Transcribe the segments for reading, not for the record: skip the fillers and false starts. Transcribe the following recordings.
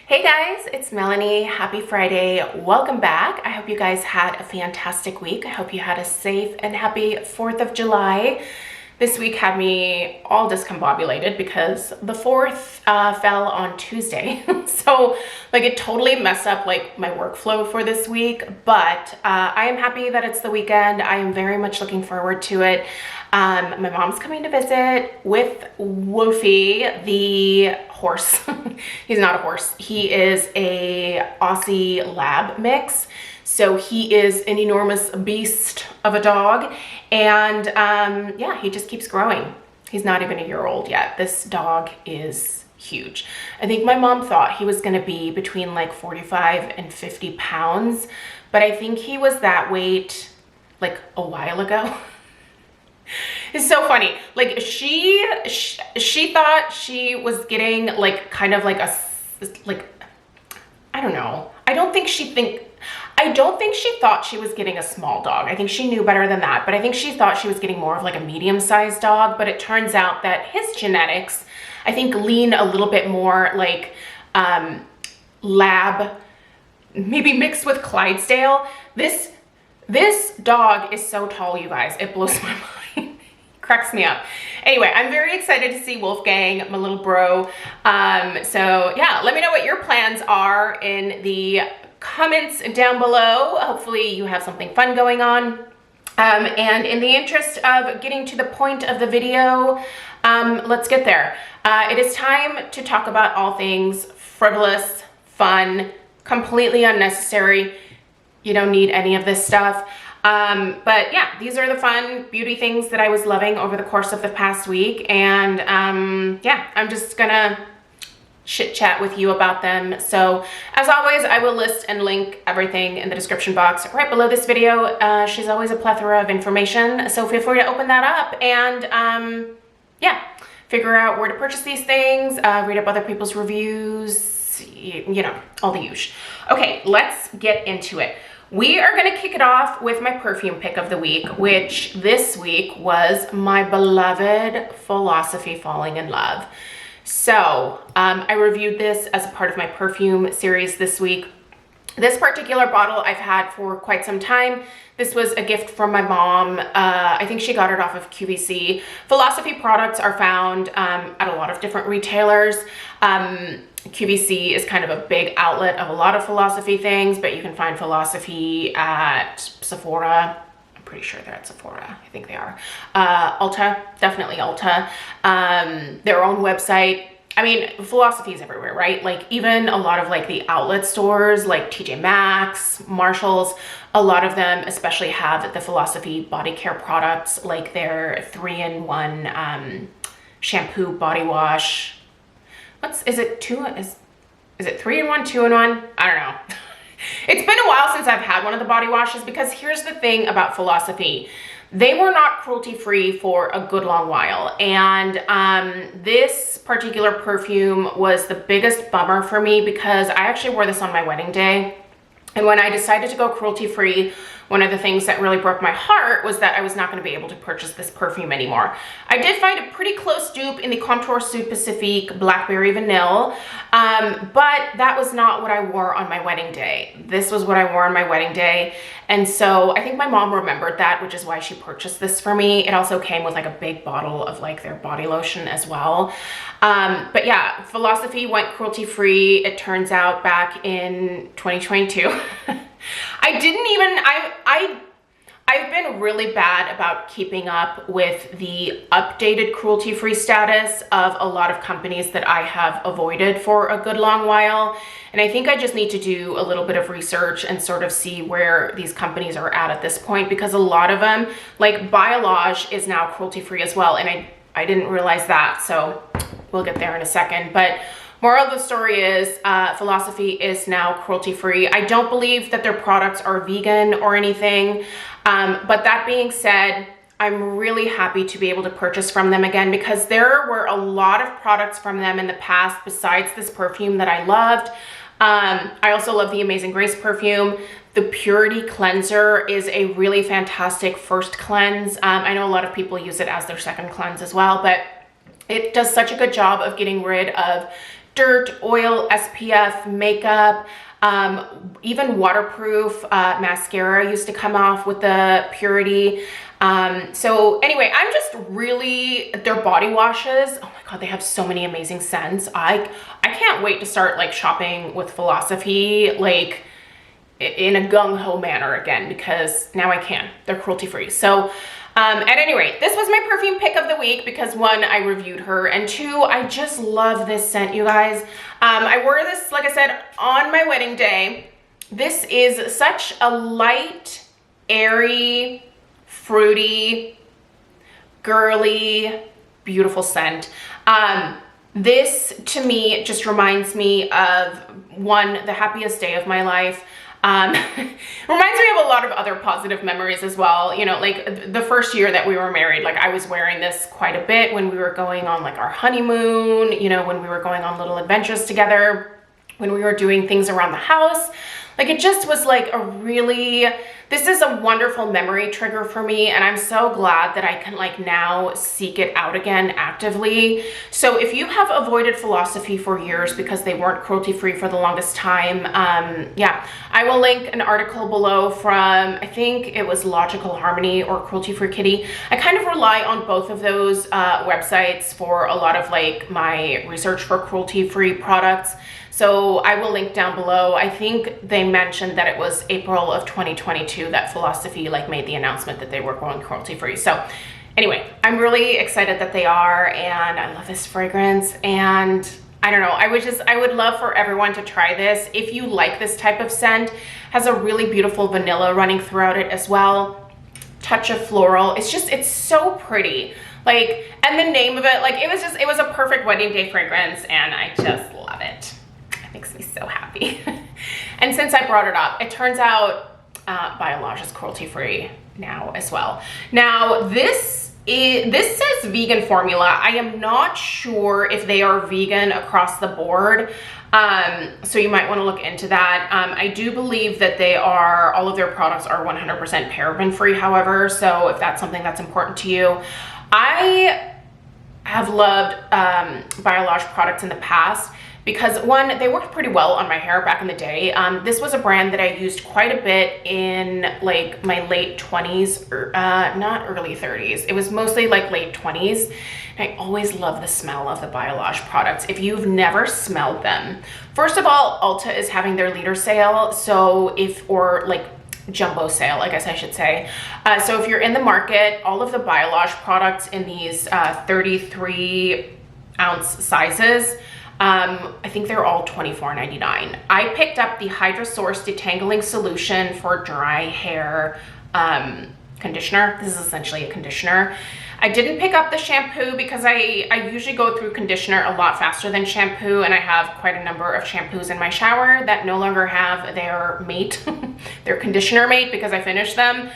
Hey guys, it's Melanie. Happy Friday. Welcome back. I hope you guys had a fantastic week. I hope you had a safe and happy 4th of July. This week had me all discombobulated because the 4th fell on Tuesday. So it totally messed up my workflow for this week, but I am happy that it's the weekend. I am very much looking forward to it. My mom's coming to visit with Wolfie, the horse. He's not a horse. He is a Aussie lab mix. So he is an enormous beast of a dog. And yeah, he just keeps growing. He's not even a year old yet. This dog is huge. I think my mom thought he was going to be between 45 and 50 pounds, but I think he was that weight a while ago. It's so funny. She thought she was getting kind of I don't know. I don't think she thought she was getting a small dog. I think she knew better than that, but I think she thought she was getting more of a medium-sized dog, but it turns out that his genetics, I think, lean a little bit more lab, maybe mixed with Clydesdale. This dog is so tall, you guys. It blows my mind. Cracks me up. Anyway, I'm very excited to see Wolfgang, my little bro. So yeah, let me know what your plans are in the comments down below. Hopefully you have something fun going on. And in the interest of getting to the point of the video, let's get there. It is time to talk about all things frivolous, fun, completely unnecessary. You don't need any of this stuff. But yeah, these are the fun beauty things that I was loving over the course of the past week. And yeah, I'm just gonna chit chat with you about them. So as always, I will list and link everything in the description box right below this video. She's always a plethora of information. So feel free to open that up and yeah, figure out where to purchase these things, read up other people's reviews, you know, all the usual. Okay, let's get into it. We are going to kick it off with my perfume pick of the week, which this week was my beloved Philosophy Falling in Love. So I reviewed this as a part of my perfume series this week. This particular bottle I've had for quite some time. This was a gift from my mom. I think she got it off of QVC. Philosophy products are found at a lot of different retailers. QVC is kind of a big outlet of a lot of Philosophy things, but you can find Philosophy at Sephora. I'm pretty sure they're at Sephora. I think they are. Ulta, definitely Ulta. Their own website. I mean, Philosophy is everywhere, right? Even a lot of the outlet stores like TJ Maxx, Marshalls, a lot of them especially have the Philosophy body care products, like their 3-in-1 shampoo, body wash. Is it 3-in-1, 2-in-1? I don't know. It's been a while since I've had one of the body washes because here's the thing about Philosophy. They were not cruelty-free for a good long while. And this particular perfume was the biggest bummer for me because I actually wore this on my wedding day. And when I decided to go cruelty-free, one of the things that really broke my heart was that I was not going to be able to purchase this perfume anymore. I did find a pretty close dupe in the Contour Sud Pacifique Blackberry Vanille, but that was not what I wore on my wedding day. This was what I wore on my wedding day, and so I think my mom remembered that, which is why she purchased this for me. It also came with a big bottle of their body lotion as well. But yeah, Philosophy went cruelty-free, it turns out, back in 2022. I've been really bad about keeping up with the updated cruelty-free status of a lot of companies that I have avoided for a good long while. And I think I just need to do a little bit of research and sort of see where these companies are at this point, because a lot of them, like Biolage, is now cruelty-free as well. And I didn't realize that, so we'll get there in a second. But moral of the story is Philosophy is now cruelty-free. I don't believe that their products are vegan or anything. But that being said, I'm really happy to be able to purchase from them again because there were a lot of products from them in the past besides this perfume that I loved. I also love the Amazing Grace perfume. The Purity Cleanser is a really fantastic first cleanse. I know a lot of people use it as their second cleanse as well, but it does such a good job of getting rid of dirt, oil, SPF, makeup, even waterproof mascara used to come off with the Purity. So anyway, I'm just really, their body washes, oh my God, they have so many amazing scents. I can't wait to start like shopping with Philosophy, like in a gung-ho manner again, because now I can. They're cruelty-free. So at any rate, this was my perfume pick of the week because one, I reviewed her, and two, I just love this scent, you guys. I wore this, like I said, on my wedding day. This is such a light, airy, fruity, girly, beautiful scent. This to me just reminds me of one, the happiest day of my life. Reminds me of a lot of other positive memories as well. You know, like the first year that we were married, like I was wearing this quite a bit when we were going on like our honeymoon, you know, when we were going on little adventures together, when we were doing things around the house. Like it just was like a really, this is a wonderful memory trigger for me, and I'm so glad that I can like now seek it out again actively. So if you have avoided Philosophy for years because they weren't cruelty-free for the longest time, yeah, I will link an article below from, I think it was Logical Harmony or Cruelty-Free Kitty. I kind of rely on both of those websites for a lot of like my research for cruelty-free products. So I will link down below. I think they mentioned that it was April of 2022 that Philosophy like made the announcement that they were going cruelty free. So anyway, I'm really excited that they are, and I love this fragrance. And I don't know, I would love for everyone to try this. If you like this type of scent, has a really beautiful vanilla running throughout it as well. Touch of floral. It's so pretty. Like, and the name of it, like it was a perfect wedding day fragrance, and I just love it. Makes me so happy. And since I brought it up, it turns out Biolage is cruelty-free now as well. Now this says vegan formula. I am not sure if they are vegan across the board, so you might want to look into that. I do believe that all of their products are 100% paraben free, however, so if that's something that's important to you. I have loved Biolage products in the past, because one, they worked pretty well on my hair back in the day. This was a brand that I used quite a bit in like my late 20s, not early 30s. It was mostly like late 20s. And I always love the smell of the Biolage products. If you've never smelled them, first of all, Ulta is having their liter sale. So or like jumbo sale, I guess I should say. So if you're in the market, all of the Biolage products in these 33 ounce sizes, I think they're all $24.99. I picked up the Hydra Source Detangling Solution for dry hair conditioner. This is essentially a conditioner. I didn't pick up the shampoo because I usually go through conditioner a lot faster than shampoo, and I have quite a number of shampoos in my shower that no longer have their mate, their conditioner mate, because I finished them.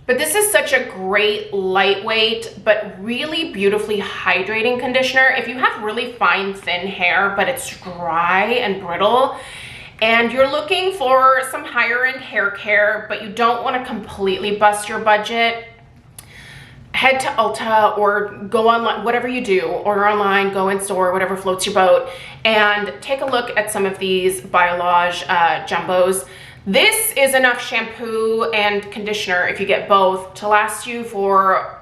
But this is such a great, lightweight, but really beautifully hydrating conditioner. If you have really fine, thin hair, but it's dry and brittle, and you're looking for some higher end hair care, but you don't want to completely bust your budget, head to Ulta or go online, whatever you do, order online, go in store, whatever floats your boat, and take a look at some of these Biolage jumbos. This is enough shampoo and conditioner, if you get both, to last you for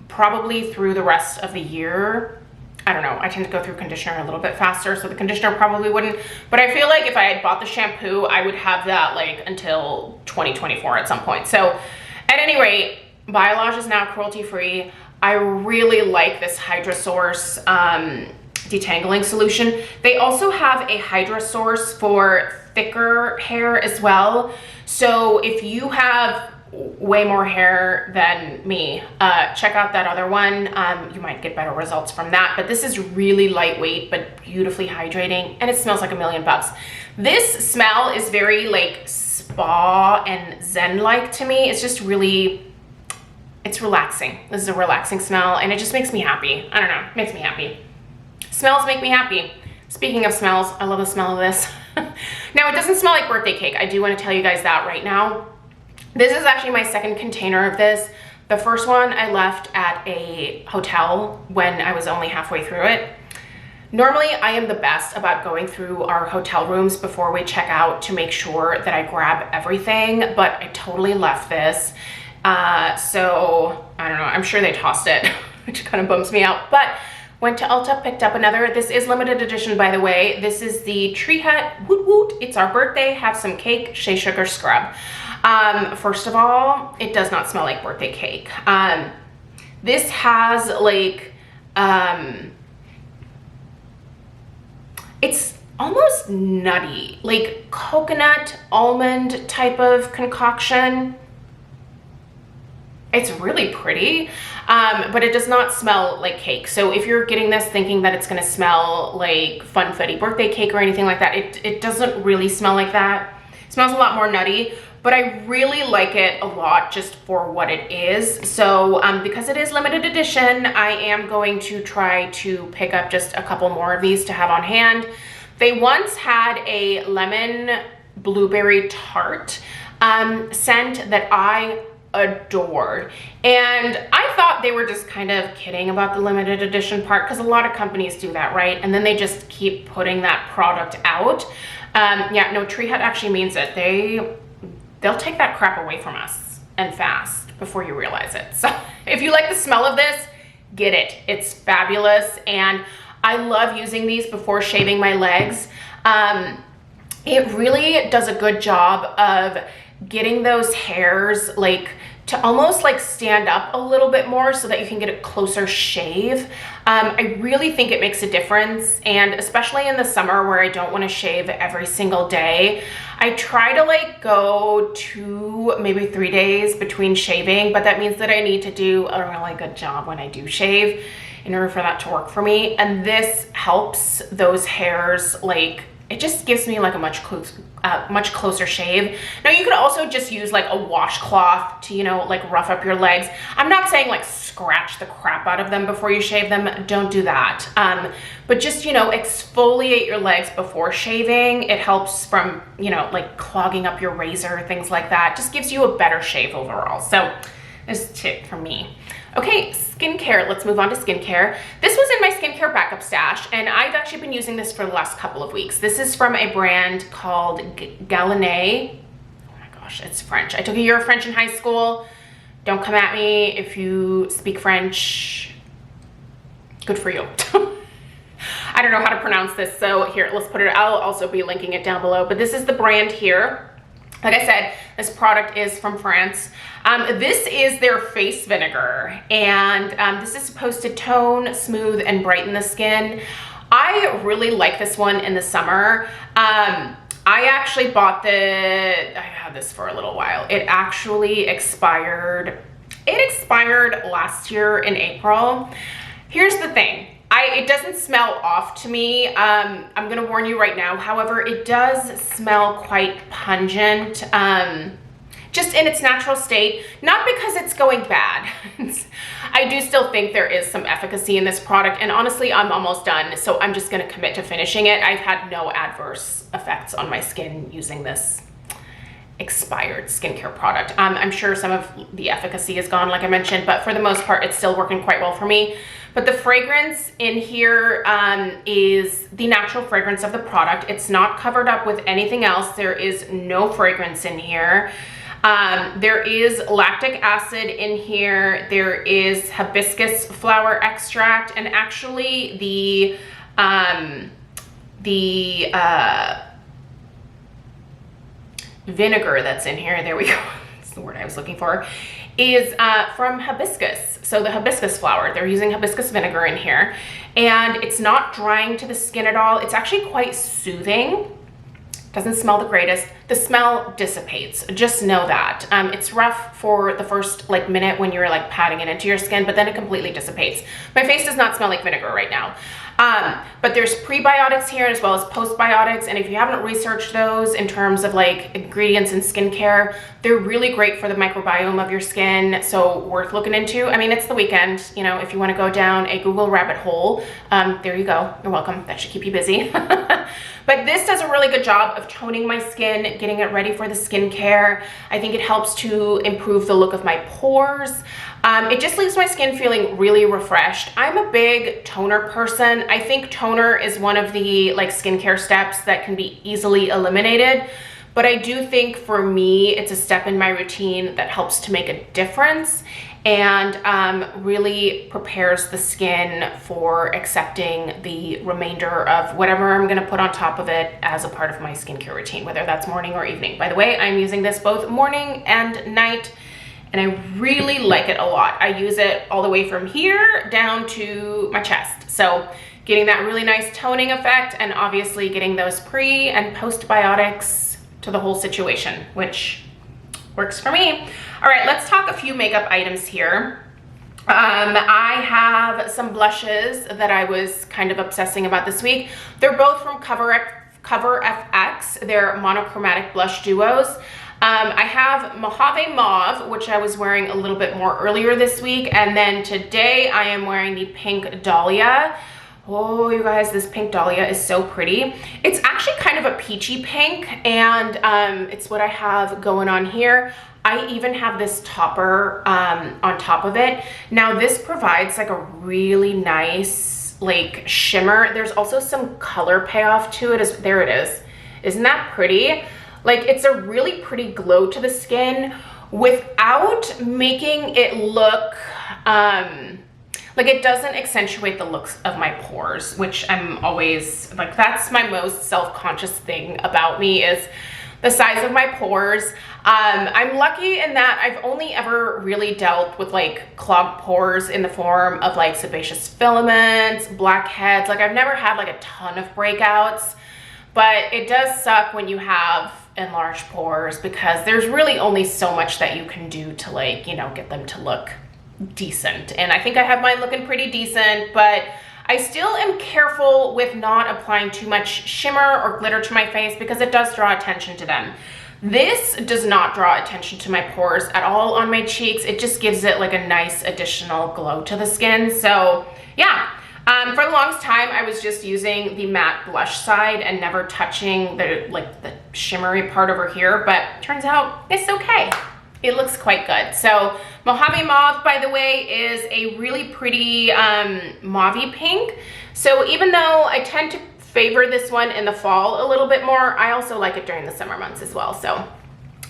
probably through the rest of the year. I don't know, I tend to go through conditioner a little bit faster, so the conditioner probably wouldn't, but I feel like if I had bought the shampoo, I would have that like until 2024 at some point. So at any rate, Biolage is now cruelty-free. I really like this Hydra Source detangling solution. They also have a Hydra Source for thicker hair as well. So if you have way more hair than me, check out that other one. You might get better results from that, but this is really lightweight but beautifully hydrating, and it smells like $1,000,000. This smell is very like spa and zen-like to me. It's just really, it's relaxing. This is a relaxing smell, and it just makes me happy. I don't know, it makes me happy. Smells make me happy. Speaking of smells, I love the smell of this. Now, it doesn't smell like birthday cake. I do want to tell you guys that right now. This is actually my second container of this. The first one I left at a hotel when I was only halfway through it. Normally, I am the best about going through our hotel rooms before we check out to make sure that I grab everything, but I totally left this. So, I don't know, I'm sure they tossed it, which kind of bums me out, but went to Ulta, picked up another. This is limited edition, by the way. This is the Tree Hut Woot Woot. It's our birthday, have some cake, shea sugar scrub. First of all, it does not smell like birthday cake. This has like, it's almost nutty, like coconut almond type of concoction. It's really pretty, but it does not smell like cake. So if you're getting this thinking that it's gonna smell like funfetti birthday cake or anything like that, it doesn't really smell like that. It smells a lot more nutty, but I really like it a lot just for what it is. So because it is limited edition, I am going to try to pick up just a couple more of these to have on hand. They once had a lemon blueberry tart scent that I adored, and I thought they were just kind of kidding about the limited edition part, because a lot of companies do that, right? And then they just keep putting that product out. Yeah, no, Tree Hut actually means it. They'll take that crap away from us, and fast, before you realize it. So if you like the smell of this, get it. It's fabulous, and I love using these before shaving my legs. It really does a good job of getting those hairs like to almost like stand up a little bit more so that you can get a closer shave. I really think it makes a difference, and especially in the summer where I don't want to shave every single day, I try to like go 2, maybe 3 days between shaving, but that means that I need to do a really good job when I do shave in order for that to work for me. And this helps those hairs, like it just gives me like a much closer shave. Now you could also just use like a washcloth to, you know, like rough up your legs. I'm not saying like scratch the crap out of them before you shave them. Don't do that. But just, you know, exfoliate your legs before shaving. It helps from, you know, like clogging up your razor, things like that. Just gives you a better shave overall. So this is a tip from me. Okay, skincare. Let's move on to skincare. This was in my skincare backup stash, and I've actually been using this for the last couple of weeks. This is from a brand called Galanais. Oh my gosh, it's French. I took a year of French in high school. Don't come at me if you speak French. Good for you. I don't know how to pronounce this, so here, let's put it. I'll also be linking it down below, but this is the brand here. Like I said, this product is from France. This is their face vinegar, and this is supposed to tone, smooth, and brighten the skin. I really like this one in the summer. I actually bought I had this for a little while. It actually expired. It expired last year in April. Here's the thing. It doesn't smell off to me. I'm gonna warn you right now. However, it does smell quite pungent, just in its natural state, not because it's going bad. I do still think there is some efficacy in this product, and honestly, I'm almost done, so I'm just gonna commit to finishing it. I've had no adverse effects on my skin using this expired skincare product. I'm sure some of the efficacy is gone, like I mentioned, but for the most part, it's still working quite well for me. But the fragrance in here is the natural fragrance of the product. It's not covered up with anything else. There is no fragrance in here. There is lactic acid in here. There is hibiscus flower extract, and actually the vinegar that's in here, there we go, that's the word I was looking for, is from hibiscus. So the hibiscus flower, they're using hibiscus vinegar in here, and it's not drying to the skin at all. It's actually quite soothing. Doesn't smell the greatest. The smell dissipates, just know that. It's rough for the first like minute when you're like patting it into your skin, but then it completely dissipates. My face does not smell like vinegar right now. But there's prebiotics here as well as postbiotics, and if you haven't researched those in terms of like ingredients in skincare, they're really great for the microbiome of your skin, so worth looking into. I mean, it's the weekend, you know, if you want to go down a Google rabbit hole, there you go, you're welcome. That should keep you busy. But this does a really good job of toning my skin, getting it ready for the skincare. I think it helps to improve the look of my pores. It just leaves my skin feeling really refreshed. I'm a big toner person. I think toner is one of the like skincare steps that can be easily eliminated. But I do think for me, it's a step in my routine that helps to make a difference and really prepares the skin for accepting the remainder of whatever I'm gonna put on top of it as a part of my skincare routine, whether that's morning or evening. By the way, I'm using this both morning and night, and I really like it a lot. I use it all the way from here down to my chest. So getting that really nice toning effect and obviously getting those pre and postbiotics to the whole situation, which works for me. All right, let's talk a few makeup items here. I have some blushes that I was kind of obsessing about this week. They're both from Cover FX. They're monochromatic blush duos. I have Mojave Mauve, which I was wearing a little bit more earlier this week. And then today I am wearing the Pink Dahlia. Oh, you guys, this Pink Dahlia is so pretty. It's actually kind of a peachy pink, and it's what I have going on here. I even have this topper on top of it. Now, this provides like a really nice like shimmer. There's also some color payoff to it. There it is. Isn't that pretty? Like, it's a really pretty glow to the skin without making it look like it doesn't accentuate the looks of my pores, which I'm always like, that's my most self-conscious thing about me is the size of my pores. I'm lucky in that I've only ever really dealt with like clogged pores in the form of like sebaceous filaments, blackheads. Like, I've never had like a ton of breakouts, but it does suck when you have enlarged pores because there's really only so much that you can do to like, you know, get them to look decent. And I think I have mine looking pretty decent, but I still am careful with not applying too much shimmer or glitter to my face because it does draw attention to them. This does not draw attention to my pores at all on my cheeks. It just gives it like a nice additional glow to the skin. So yeah, for the longest time, I was just using the matte blush side and never touching the shimmery part over here, but turns out it's okay. It looks quite good. So Mojave Mauve, by the way, is a really pretty mauve-y pink. So even though I tend to favor this one in the fall a little bit more, I also like it during the summer months as well. So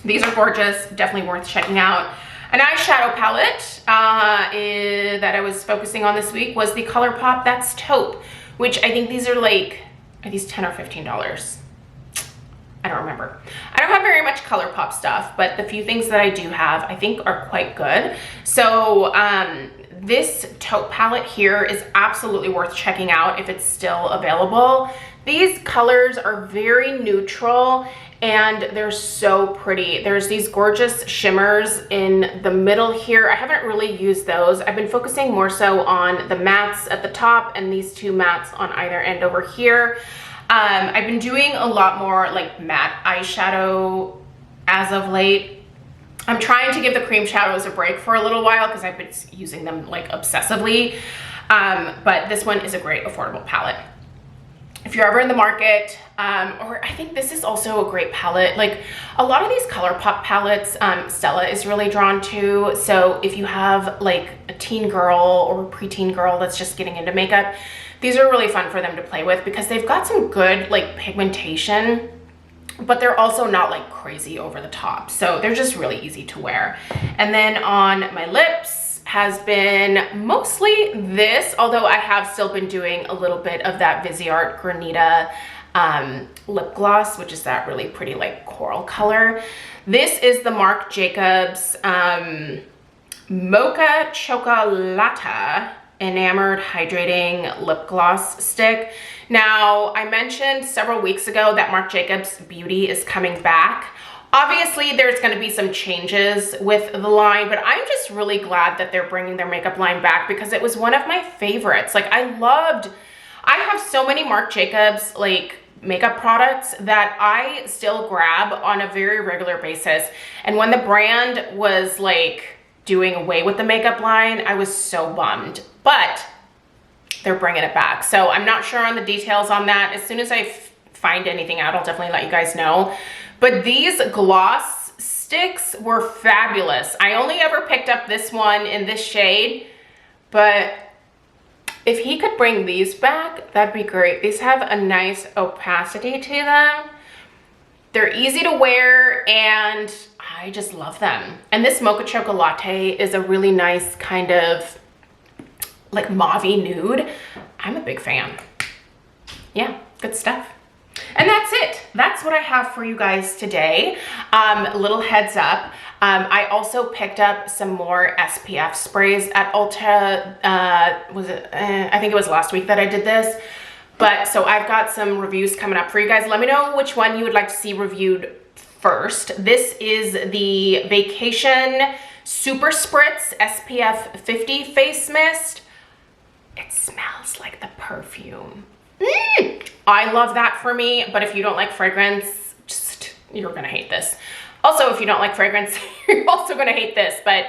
these are gorgeous, definitely worth checking out. An eyeshadow palette that I was focusing on this week was the ColourPop That's Taupe, which I think these are like, are these $10 or $15? I don't remember. I don't have very much ColourPop stuff, but the few things that I do have, I think are quite good. So this taupe palette here is absolutely worth checking out if it's still available. These colors are very neutral and they're so pretty. There's these gorgeous shimmers in the middle here. I haven't really used those. I've been focusing more so on the mattes at the top and these two mattes on either end over here. I've been doing a lot more like matte eyeshadow as of late. I'm trying to give the cream shadows a break for a little while because I've been using them like obsessively. But this one is a great affordable palette. If you're ever in the market, or I think this is also a great palette. Like a lot of these ColourPop palettes, Stella is really drawn to. So if you have like a teen girl or a preteen girl that's just getting into makeup, these are really fun for them to play with because they've got some good like pigmentation, but they're also not like crazy over the top. So they're just really easy to wear. And then on my lips has been mostly this, although I have still been doing a little bit of that Viseart Granita lip gloss, which is that really pretty like coral color. This is the Marc Jacobs Mocha Chocolata Enamored Hydrating Lip Gloss Stick. Now, I mentioned several weeks ago that Marc Jacobs Beauty is coming back. Obviously, there's going to be some changes with the line, but I'm just really glad that they're bringing their makeup line back because it was one of my favorites. Like, I have so many Marc Jacobs like makeup products that I still grab on a very regular basis. And when the brand was like doing away with the makeup line, I was so bummed, but they're bringing it back. So I'm not sure on the details on that. As soon as I find anything out, I'll definitely let you guys know. But these gloss sticks were fabulous. I only ever picked up this one in this shade, but if he could bring these back, that'd be great. These have a nice opacity to them. They're easy to wear and I just love them. And this Mocha Choco Latte is a really nice kind of like mauve-y nude. I'm a big fan. Yeah, good stuff. And that's it. That's what I have for you guys today. Little heads up. I also picked up some more SPF sprays at Ulta. I think it was last week that I did this. But so I've got some reviews coming up for you guys. Let me know which one you would like to see reviewed first. This is the Vacation Super Spritz SPF 50 Face Mist. It smells like the perfume. I love that for me, but if you don't like fragrance, you're gonna hate this. Also, if you don't like fragrance, you're also gonna hate this, but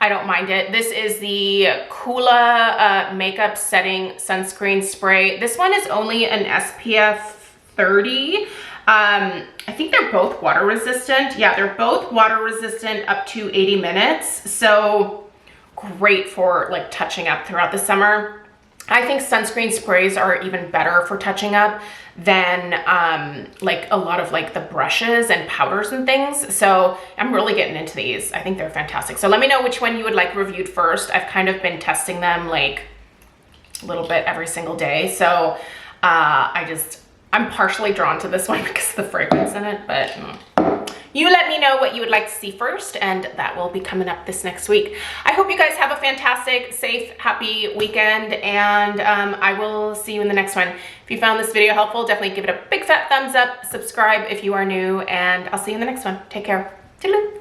I don't mind it. This is the Kula Makeup Setting Sunscreen Spray. This one is only an SPF 30. I think they're both water resistant. Yeah, they're both water resistant up to 80 minutes. So great for like touching up throughout the summer. I think sunscreen sprays are even better for touching up than like a lot of like the brushes and powders and things. So I'm really getting into these. I think they're fantastic. So let me know which one you would like reviewed first. I've kind of been testing them like a little bit every single day. So I'm partially drawn to this one because of the fragrance in it, but you let me know what you would like to see first, and that will be coming up this next week. I hope you guys have a fantastic, safe, happy weekend, and I will see you in the next one. If you found this video helpful, definitely give it a big fat thumbs up, subscribe if you are new, and I'll see you in the next one. Take care. Toodaloo.